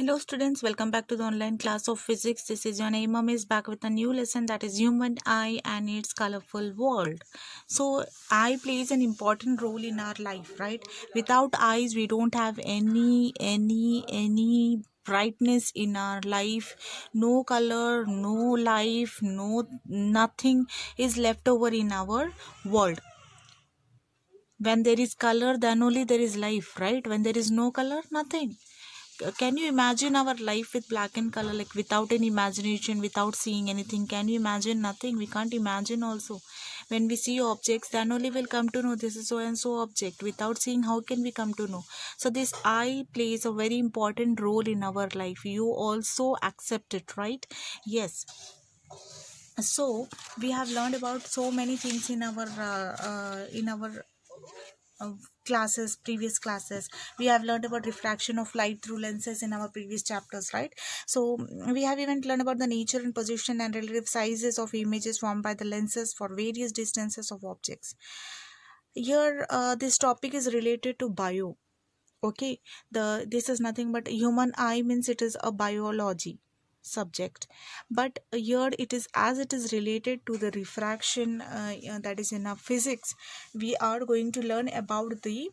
Hello students, welcome back to the online class of physics. This is your name is back with a new lesson, that is human eye and its colorful world. So eye plays an important role in our life, right? Without eyes we don't have any brightness in our life. No color, no life, no nothing is left over in our world. When there is color, then only there is life, right? When there is no color, nothing. Can you imagine our life with black and color, like without any imagination, without seeing anything? Can you imagine? Nothing. We can't imagine also. When we see objects, then only we'll come to know this is so and so object. Without seeing, how can we come to know? So this eye plays a very important role in our life. You also accept it, right? Yes. So we have learned about so many things in our previous classes. We have learned about refraction of light through lenses in our previous chapters, right? So we have even learned about the nature and position and relative sizes of images formed by the lenses for various distances of objects. Here this topic is related to bio. Okay, this is nothing but human eye, means it is a biology subject, but here it is, as it is related to the refraction, that is in our physics. We are going to learn about the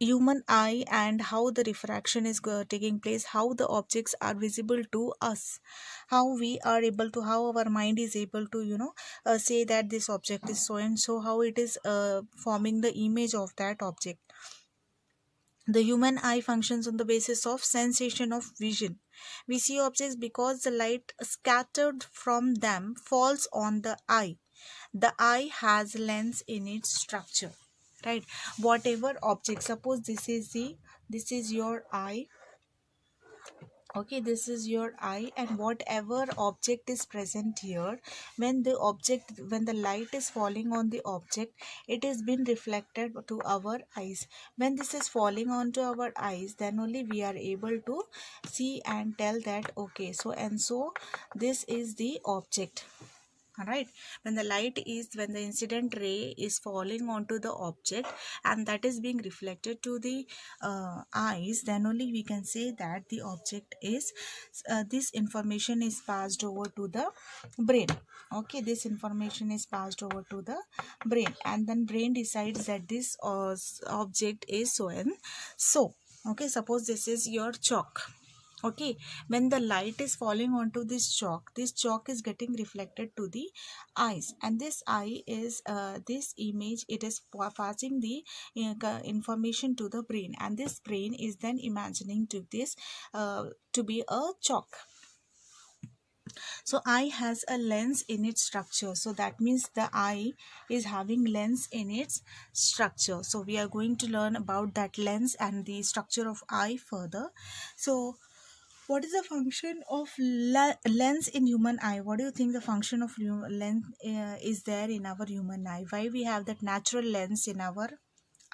human eye and how the refraction is taking place, how the objects are visible to us, how we are able to, how our mind is able to say that this object is so and so, how it is forming the image of that object. The human eye functions on the basis of sensation of vision. We see objects because the light scattered from them falls on the eye. The eye has lens in its structure, right? Whatever object, suppose this is your eye. Okay, this is your eye, and whatever object is present here, when the light is falling on the object, it is been reflected to our eyes. When this is falling onto our eyes, then only we are able to see and tell that okay, so and so this is the object. Alright, when the incident ray is falling onto the object and that is being reflected to the eyes, then only we can say that the object is this information is passed over to the brain. Okay, this information is passed over to the brain, and then brain decides that this object is so and so. Okay, suppose this is your chalk. Okay, when the light is falling onto this chalk is getting reflected to the eyes, and this eye is this image, it is passing the information to the brain, and this brain is then imagining to this to be a chalk. So eye has a lens in its structure, so that means the eye is having lens in its structure. So we are going to learn about that lens and the structure of eye further. So what is the function of lens in human eye? What do you think the function of lens is there in our human eye? Why we have that natural lens in our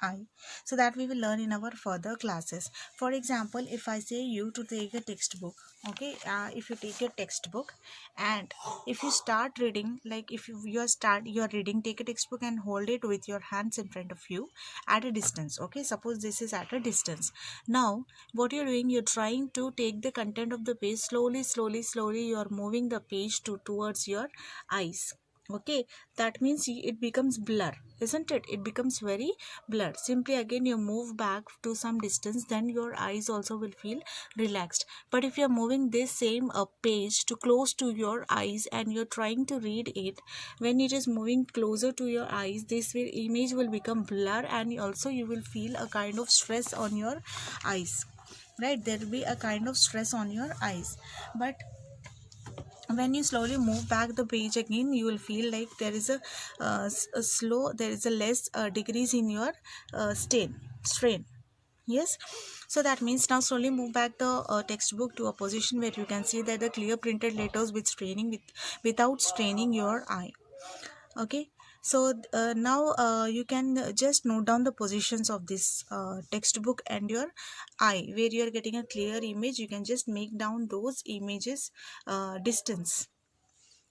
eye? So that we will learn in our further classes. For example, if I say you to take a textbook, okay, if you take a textbook and if you start reading, like if you're reading, take a textbook and hold it with your hands in front of you at a distance. Okay, suppose this is at a distance. Now what you're doing, you're trying to take the content of the page slowly, you're moving the page towards your eyes. Okay, that means it becomes blur, isn't it? It becomes very blurred. Simply again you move back to some distance, then your eyes also will feel relaxed. But if you're moving this same page to close to your eyes and you're trying to read it, when it is moving closer to your eyes, image will become blur, and also you will feel a kind of stress on your eyes, right? There will be a kind of stress on your eyes. But when you slowly move back the page again, you will feel like there is there is a less decrease in your strain. Yes, so that means now slowly move back the textbook to a position where you can see that the clear printed letters without straining your eye. Okay, so now you can just note down the positions of this textbook and your eye, where you are getting a clear image. You can just make down those images distance.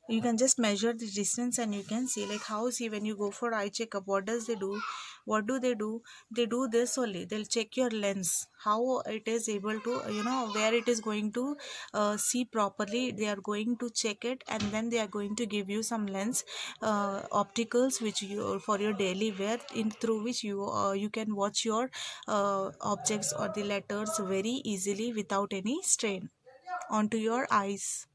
You can just measure the distance and you can see, like how, see, when you go for eye checkup, what does they do, what do they do, they do this only, they'll check your lens, how it is able to, where it is going to see properly, they are going to check it, and then they are going to give you some lens, opticals, which you, for your daily wear, in through which you can watch your objects or the letters very easily without any strain onto your eyes.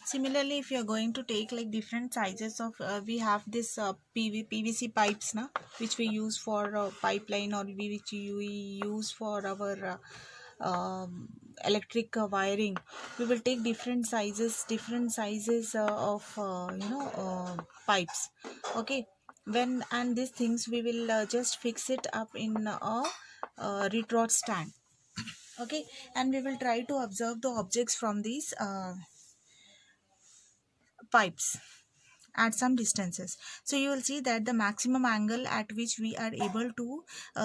Similarly, if you are going to take like different sizes of, we have this PVC pipes na, which we use for pipeline, or which we use for our electric wiring. We will take different sizes of pipes. Okay, when, and these things we will just fix it up in a retrod stand. Okay, and we will try to observe the objects from these pipes at some distances. So you will see that the maximum angle at which we are able to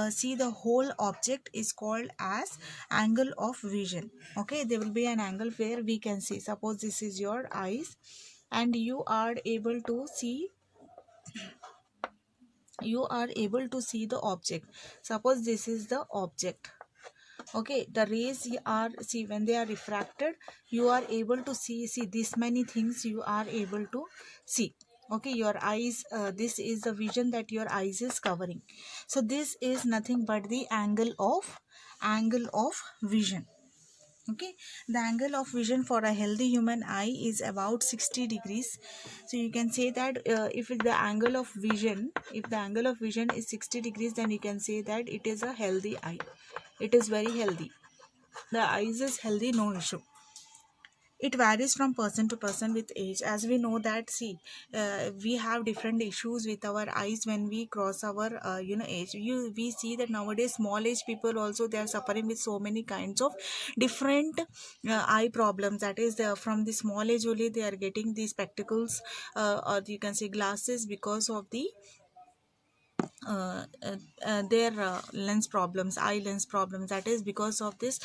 see the whole object is called as angle of vision. Okay, there will be an angle where we can see, suppose this is your eyes, and you are able to see the object. Suppose this is the object. Okay, the rays are, see, when they are refracted, you are able to see this many things you are able to see. Okay, your eyes, this is the vision that your eyes is covering. So this is nothing but the angle of vision. Okay, the angle of vision for a healthy human eye is about 60 degrees. So you can say that if the angle of vision is 60 degrees, then you can say that it is a healthy eye, it is very healthy, the eyes is healthy, no issue. It varies from person to person with age, as we know that, see, we have different issues with our eyes when we cross our age. We see that nowadays small age people also, they are suffering with so many kinds of different eye problems. That is, from the small age only they are getting these spectacles, or you can say glasses, because of the their eye lens problems. That is because of this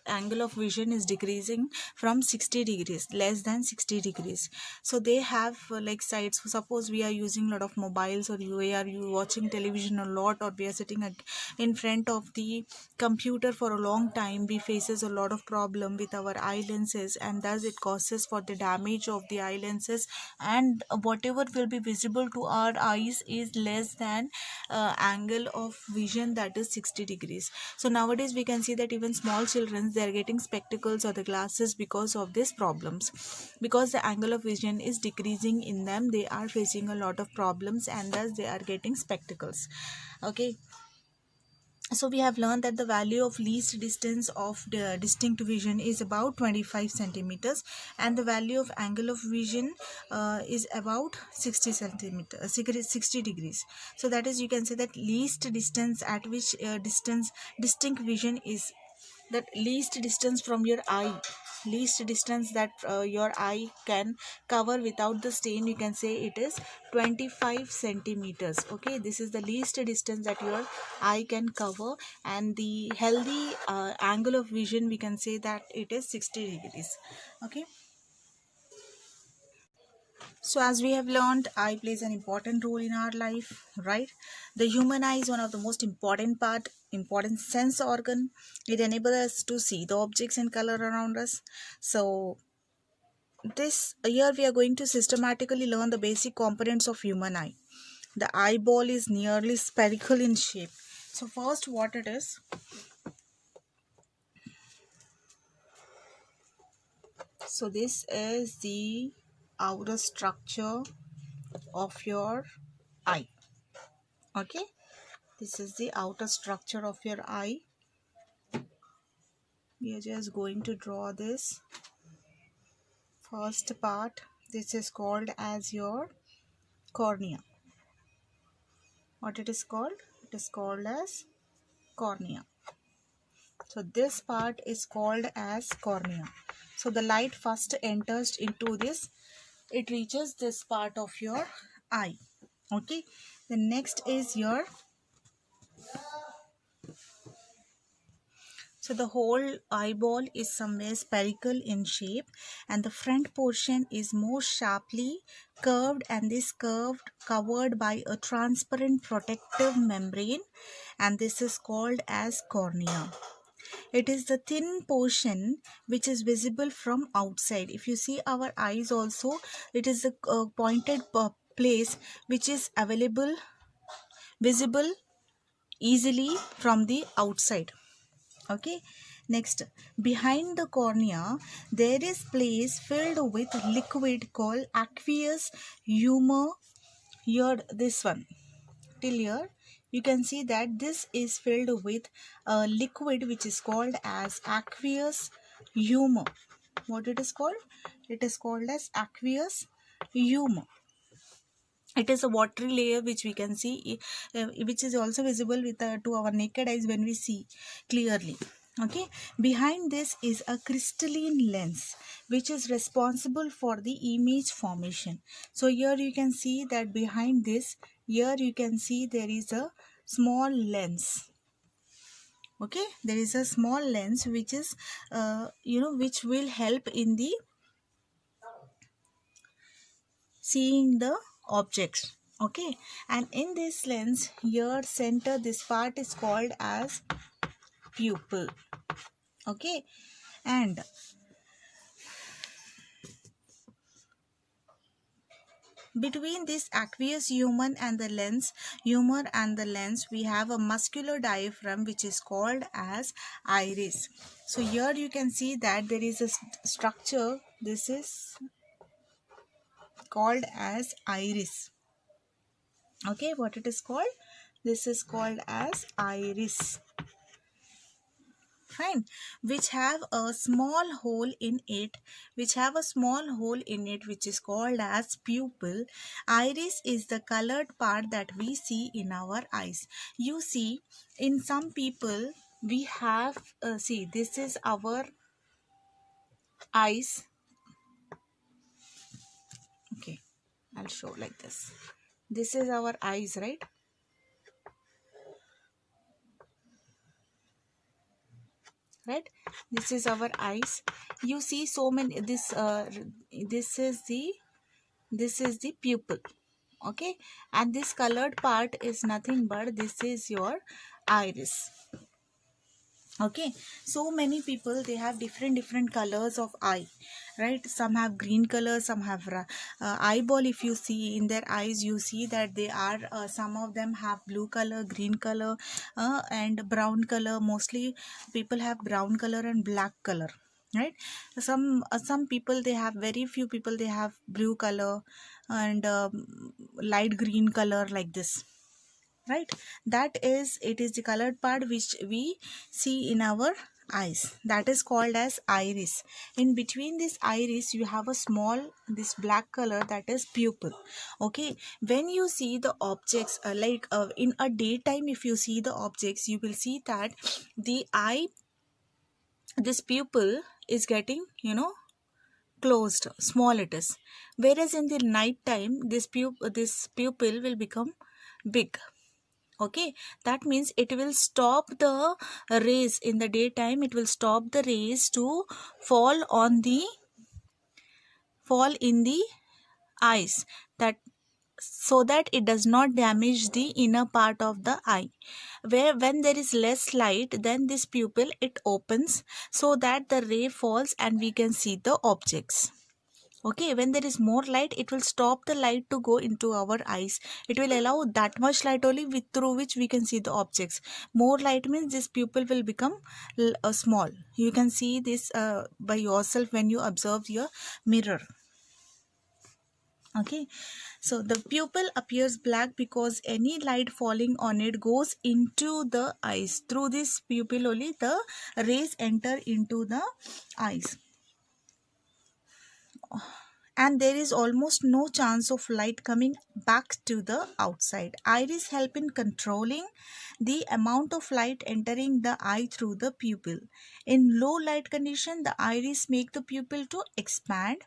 angle of vision is decreasing from 60 degrees, less than 60 degrees. So they have like sides. Suppose we are using a lot of mobiles, or you watching television a lot, or we are sitting in front of the computer for a long time, we faces a lot of problem with our eye lenses, and thus it causes for the damage of the eye lenses, and whatever will be visible to our eyes is less than angle of vision, that is 60 degrees. So nowadays we can see that even small children, they are getting spectacles or the glasses because of these problems, because the angle of vision is decreasing in them, they are facing a lot of problems, and thus they are getting spectacles. Okay, so we have learned that the value of least distance of the distinct vision is about 25 centimeters, and the value of angle of vision is about 60 centimeters, 60 degrees. So that is, you can say that least distance at which distinct vision is, that least distance from your eye, least distance that your eye can cover without the stain, you can say it is 25 centimeters. Okay, this is the least distance that your eye can cover, and the healthy angle of vision, we can say that it is 60 degrees. Okay, so as we have learned, eye plays an important role in our life, right? The human eye is one of the most important sense organ. It enables us to see the objects and color around us. So this year we are going to systematically learn the basic components of human eye. The eyeball is nearly spherical in shape. So first, what it is? So this is the outer structure of your eye. Okay, this is the outer structure of your eye. We are just going to draw this first part. This is called as your cornea. What it is called? It is called as cornea. So this part is called as cornea. So the light first enters into this, it reaches this part of your eye. Okay, the next is your So the whole eyeball is somewhere spherical in shape, and the front portion is more sharply curved, and this curved covered by a transparent protective membrane, and this is called as cornea. It is the thin portion which is visible from outside. If you see our eyes also, it is a pointed place which is visible easily from the outside. Okay, next, behind the cornea there is place filled with liquid called aqueous humor. Here, this one till here you can see that this is filled with a liquid which is called as aqueous humor. What it is called? It is called as aqueous humor. It is a watery layer which we can see, which is also visible with to our naked eyes when we see clearly. Okay, behind this is a crystalline lens which is responsible for the image formation. So here you can see that behind this, here you can see there is a small lens. Okay, there is a small lens which is which will help in the seeing the objects. Okay, and in this lens here center, this part is called as pupil. Okay, and between this aqueous humor and the lens we have a muscular diaphragm which is called as iris. So here you can see that there is a structure, this is called as iris. Okay, what it is called? This is called as iris. Fine, which have a small hole in it, which is called as pupil. Iris is the colored part that we see in our eyes. You see, in some people we have see, this is our eyes. Okay, I'll show like this. This is our eyes, right? Right, this is our eyes. You see so many, this is the pupil. Okay, and this colored part is nothing but this is your iris. Okay, so many people, they have different colors of eye, right? Some have green color, some have eyeball. If you see in their eyes, you see that they are some of them have blue color, green color, and brown color. Mostly people have brown color and black color, right? Some people, they have, very few people, they have blue color and light green color, like this, right? That is, it is the colored part which we see in our eyes, that is called as iris. In between this iris you have a small, this black color, that is pupil. Okay, when you see the objects, in a daytime, if you see the objects, you will see that the eye, this pupil is getting closed, small it is, whereas in the night time this pupil will become big. Okay, that means it will stop the rays in the daytime, it will stop the rays to fall in the eyes, that so that it does not damage the inner part of the eye. Where when there is less light, then this pupil, it opens so that the ray falls and we can see the objects. Okay, when there is more light, it will stop the light to go into our eyes. It will allow that much light only through which we can see the objects. More light means this pupil will become small. You can see this by yourself when you observe your mirror. Okay, so the pupil appears black because any light falling on it goes into the eyes. Through this pupil only the rays enter into the eyes. and there is almost no chance of light coming back to the outside. Iris help in controlling the amount of light entering the eye through the pupil. In low light condition, the iris make the pupil to expand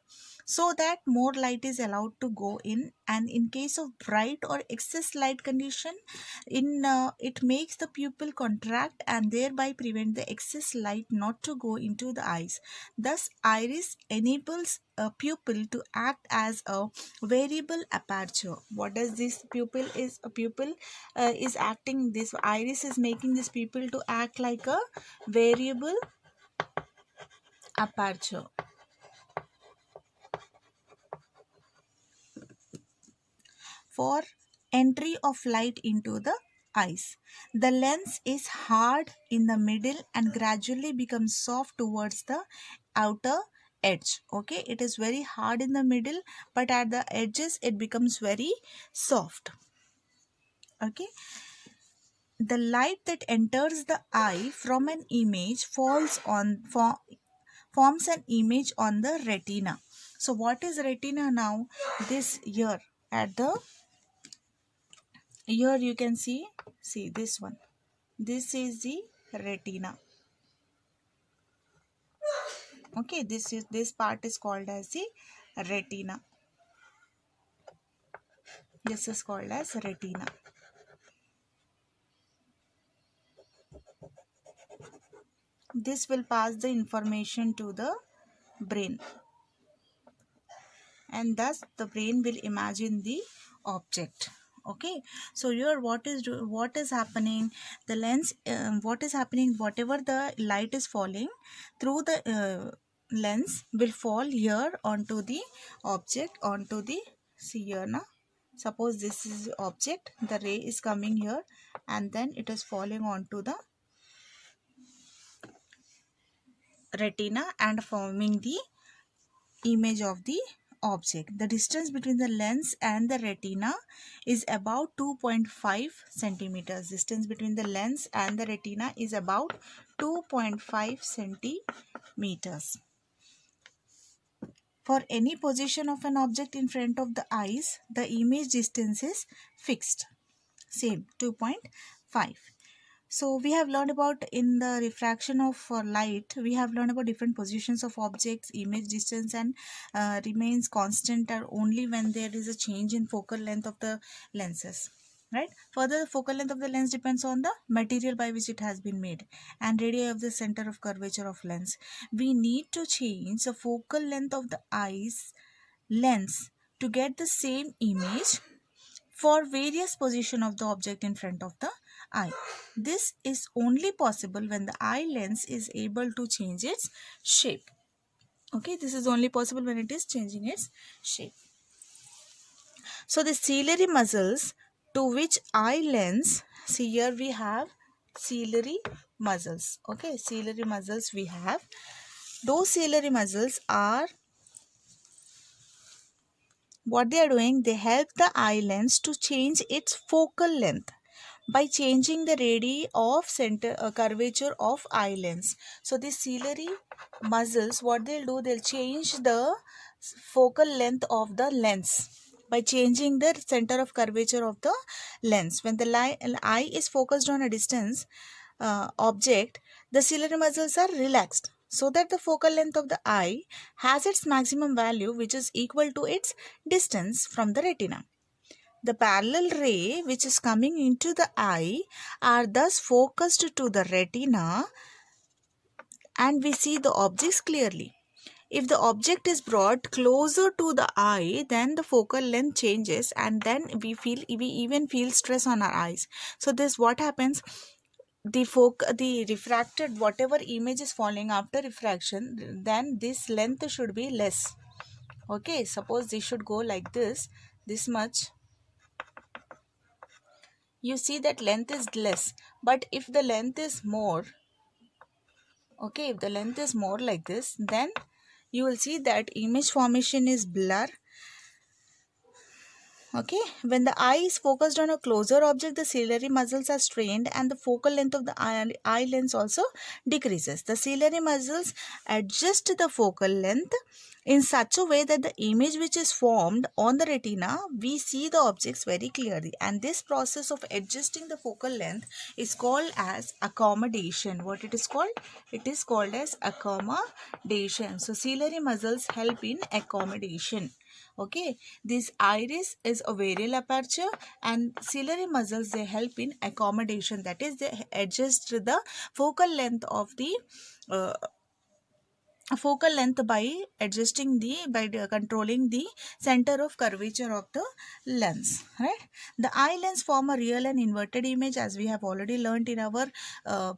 so that more light is allowed to go in, and in case of bright or excess light condition, it makes the pupil contract and thereby prevent the excess light not to go into the eyes. Thus, iris enables a pupil to act as a variable aperture. What does this pupil is? A pupil is acting, this iris is making this pupil to act like a variable aperture. For entry of light into the eyes. The lens is hard in the middle and gradually becomes soft towards the outer edge. Okay, it is very hard in the middle, but at the edges it becomes very soft. Okay, the light that enters the eye from an image forms an image on the retina. So what is retina now? This here at the here you can see this one. This is the retina. Okay, this part is called as the retina. This is called as retina. This will pass the information to the brain, and thus the brain will imagine the object. Okay, so here what is happening? The lens, what is happening? Whatever the light is falling through the lens will fall here onto the object, onto the, see here now. Suppose this is the object, the ray is coming here and then it is falling onto the retina and forming the image of the object. The distance between the lens and the retina is about 2.5 centimeters. Distance between the lens and the retina is about 2.5 centimeters. For any position of an object in front of the eyes, the image distance is fixed. Same, 2.5. So we have learned about, in the refraction of light, we have learned about different positions of objects, image distance, and remains constant or only when there is a change in focal length of the lenses. Right. Further, the focal length of the lens depends on the material by which it has been made and radii of the center of curvature of lens. We need to change the focal length of the eye's lens to get the same image for various position of the object in front of the eye. This is only possible when the eye lens is able to change its shape. Okay, this is only possible when it is changing its shape. So the ciliary muscles to which eye lens, see here we have ciliary muscles. Okay, ciliary muscles we have. Those ciliary muscles are, what they are doing, they help the eye lens to change its focal length by changing the radii of center curvature of eye lens. So the ciliary muscles, what they'll do, they'll change the focal length of the lens by changing the center of curvature of the lens. When the eye is focused on a distance object, the ciliary muscles are relaxed so that the focal length of the eye has its maximum value, which is equal to its distance from the retina. The parallel ray which is coming into the eye are thus focused to the retina and we see the objects clearly. If the object is brought closer to the eye, then the focal length changes and then we even feel stress on our eyes. So this what happens, the refracted whatever image is falling after refraction, then this length should be less. Okay, suppose this should go like this much. You see that length is less, but if the length is more, okay, if the length is more like this, then you will see that image formation is blur. Okay, when the eye is focused on a closer object, the ciliary muscles are strained and the focal length of the eye lens also decreases. The ciliary muscles adjust the focal length in such a way that the image which is formed on the retina, we see the objects very clearly. And this process of adjusting the focal length is called as accommodation. What it is called? It is called as accommodation. So ciliary muscles help in accommodation. Okay, this iris is a varial aperture and ciliary muscles, they help in accommodation, that is they adjust the focal length of the uh, by controlling the center of curvature of the lens, right? The eye lens form a real and inverted image, as we have already learned in our uh,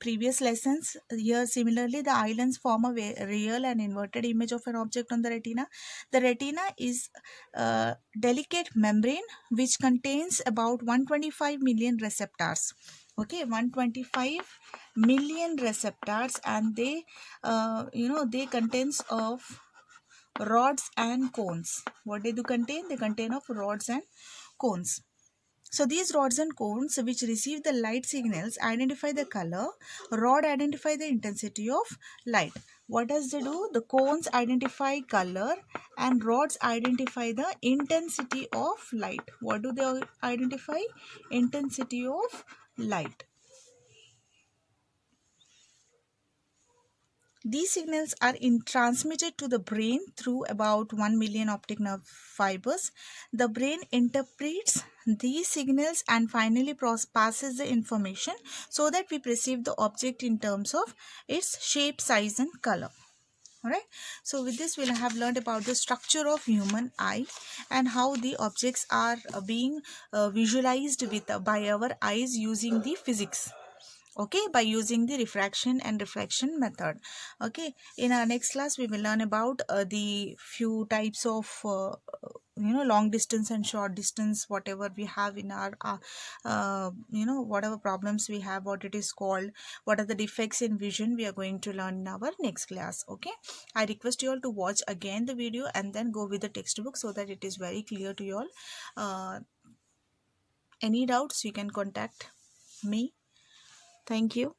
previous lessons. Here similarly, the eye lens form a real and inverted image of an object on the retina. The retina is a delicate membrane which contains about 125 million receptors. Okay, 125 million receptors, and they they contains of rods and cones. What they do contain? They contain of rods and cones. So these rods and cones which receive the light signals identify the color. Rod identify the intensity of light. What does they do? The cones identify color and rods identify the intensity of light. What do they identify? Intensity of light. These signals are transmitted to the brain through about 1 million optic nerve fibers. The brain interprets these signals and finally passes the information so that we perceive the object in terms of its shape, size and color. Alright, so with this we'll have learned about the structure of human eye and how the objects are being visualized by our eyes using the physics. Okay, by using the refraction and reflection method. Okay, in our next class we will learn about the few types of long distance and short distance, whatever we have in our whatever problems we have, what it is called, what are the defects in vision, we are going to learn in our next class. Okay, I request you all to watch again the video and then go with the textbook so that it is very clear to you all. Any doubts, you can contact me. Thank you.